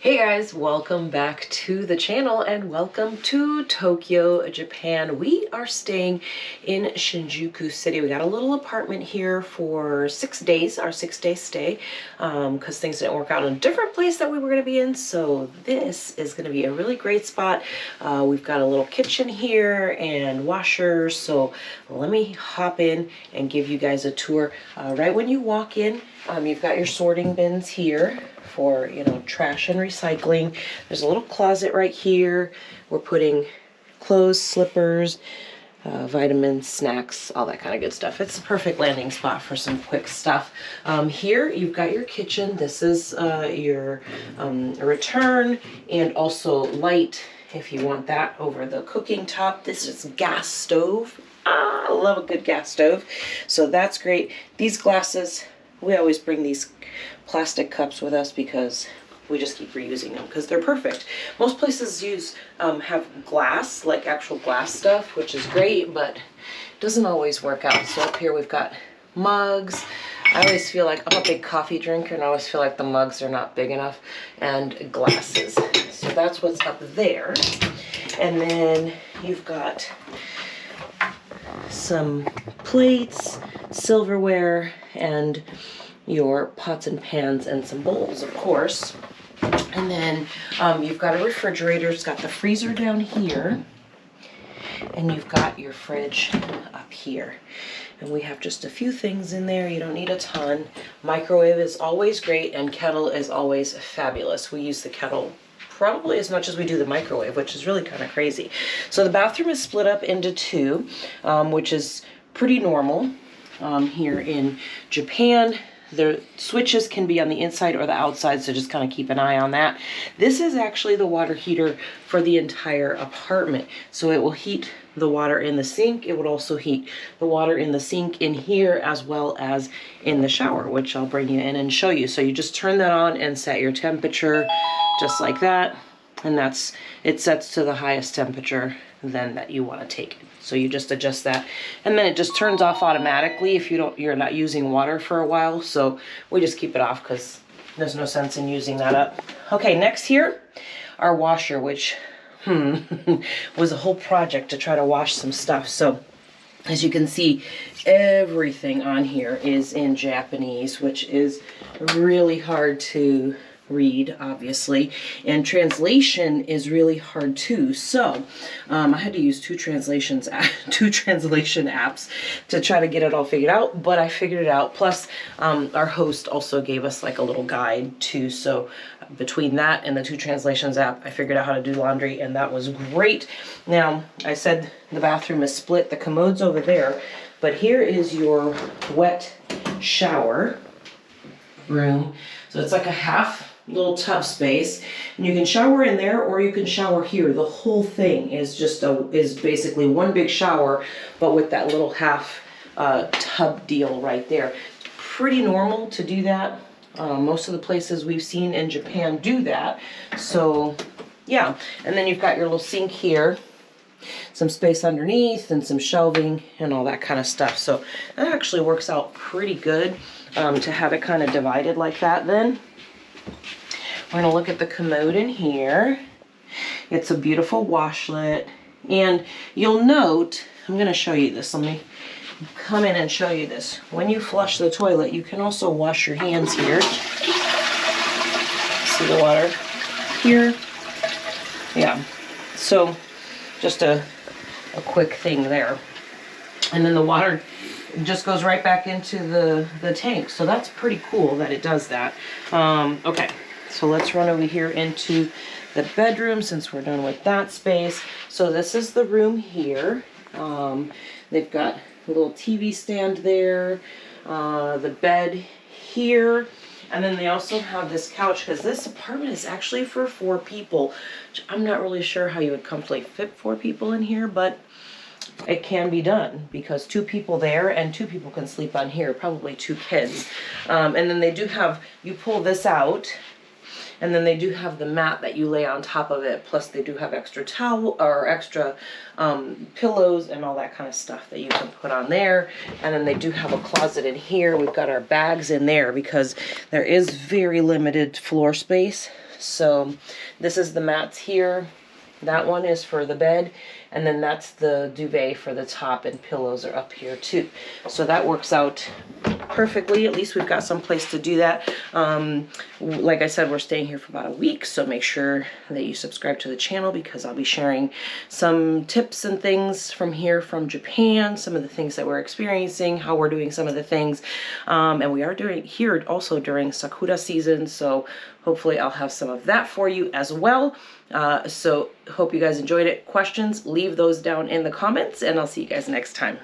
Hey guys, welcome back to the channel and welcome to Tokyo, Japan. We are staying in Shinjuku City. We got a little apartment here for 6 days, our 6-day stay, because things didn't work out in a different place that we were going to be in. So this is going to be a really great spot. We've got a little kitchen here and washers. So let me hop in and give you guys a tour. Right when you walk in, you've got your sorting bins here for, you know, trash and recycling. There's a little closet right here. We're putting clothes, slippers, vitamins, snacks, all that kind of good stuff. It's a perfect landing spot for some quick stuff. Here you've got your kitchen. This is your return and also light if you want that over the cooking top. This is gas stove. I love a good gas stove. So that's great. These glasses, we always bring these plastic cups with us because we just keep reusing them because they're perfect. Most places have glass, like actual glass stuff, which is great, but it doesn't always work out. So up here we've got mugs. I always feel like I'm a big coffee drinker and I always feel like the mugs are not big enough, and glasses. So that's what's up there. And then you've got some plates, silverware, and your pots and pans and some bowls, of course. And then you've got a refrigerator. It's got the freezer down here. And you've got your fridge up here. And we have just a few things in there. You don't need a ton. Microwave is always great, and kettle is always fabulous. We use the kettle probably as much as we do the microwave, which is really kind of crazy. So the bathroom is split up into two, which is pretty normal here in Japan. The switches can be on the inside or the outside, so just kind of keep an eye on that. This is actually the water heater for the entire apartment. So it will heat the water in the sink. It would also heat the water in the sink in here as well as in the shower, which I'll bring you in and show you. So you just turn that on and set your temperature just like that. And it sets to the highest temperature then that you want to take it. So you just adjust that, and then it just turns off automatically if you're not using water for a while. So we just keep it off because there's no sense in using that up. Okay, next here, our washer, which was a whole project to try to wash some stuff. So as you can see, everything on here is in Japanese, which is really hard to read, obviously, and translation is really hard too. So I had to use two translation apps to try to get it all figured out, but I figured it out. Plus our host also gave us like a little guide too, so between that and the two translations app, I figured out how to do laundry, and that was great. Now, I said the bathroom is split, the commode's over there, but here is your wet shower room. So it's like a half little tub space, and you can shower in there or you can shower here. The whole thing is basically one big shower, but with that little half tub deal right there. Pretty normal to do that. Most of the places we've seen in Japan do that. So yeah, and then you've got your little sink here, some space underneath and some shelving and all that kind of stuff. So that actually works out pretty good to have it kind of divided like that. Then we're going to look at the commode in here. It's a beautiful washlet. And you'll note, I'm going to show you this. Let me come in and show you this. When you flush the toilet, you can also wash your hands here. See the water here? Yeah. So just a quick thing there. And then the water just goes right back into the tank. So that's pretty cool that it does that. Okay. So let's run over here into the bedroom since we're done with that space. So this is the room here. They've got a little TV stand there, the bed here, and then they also have this couch because this apartment is actually for 4 people. I'm not really sure how you would comfortably fit 4 people in here, but it can be done because 2 people there and 2 people can sleep on here, probably 2 kids. And then they do have, you pull this out, and then they do have the mat that you lay on top of it. Plus they do have extra towel or extra pillows and all that kind of stuff that you can put on there. And then they do have a closet in here. We've got our bags in there because there is very limited floor space. So this is the mats here. That one is for the bed, and then that's the duvet for the top, and pillows are up here too. So that works out perfectly. At least we've got some place to do that. Like I said, we're staying here for about a week, so make sure that you subscribe to the channel, because I'll be sharing some tips and things from here from Japan, some of the things that we're experiencing, how we're doing some of the things. And we are doing here also during Sakura season, so hopefully I'll have some of that for you as well. So hope you guys enjoyed it. Questions, leave those down in the comments, and I'll see you guys next time.